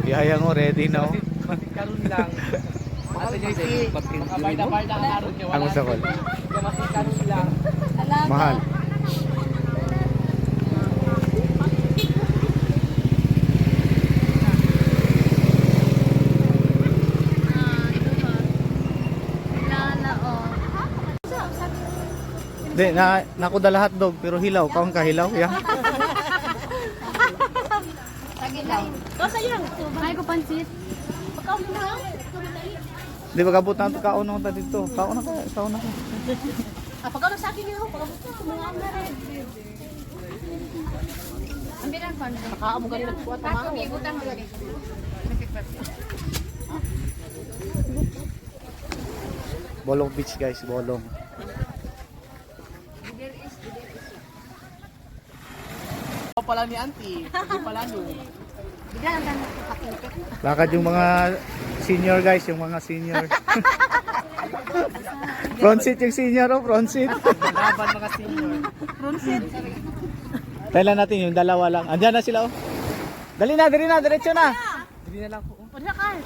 Ihayang mo, ready na oh. Karon lang. Ato niya si makabayda-bayda ang aron niya. Ang sakol. Karon lang. Mahal. Hindi, nakuda lahat dog, pero hilaw. Kaon ka hilaw, ya? Tagilaw. To sayang. Ay ko pansit. Pagkaon mo na. Di ba kabut na ito kaon naman ta dito? Kaon na ka, kaon na ka. Pagkaon sa akin yun. Pagkaon mga amare. Ang bilang fan. Nakaamo ganito nagkuha ta. Ako gigutan mo gani. Bolong beach guys, bolong. Pala ni auntie. Hindi pala no. Bigla lang tayo pakitik. Lakad yung mga senior guys, yung mga senior. Front seat yung senior oh, front seat. Laban mga senior. Runsit. Kailan natin yung dalawa lang. Andiyan na sila oh. Dali na, diretso na. Hindi na lang po. Pwede ka.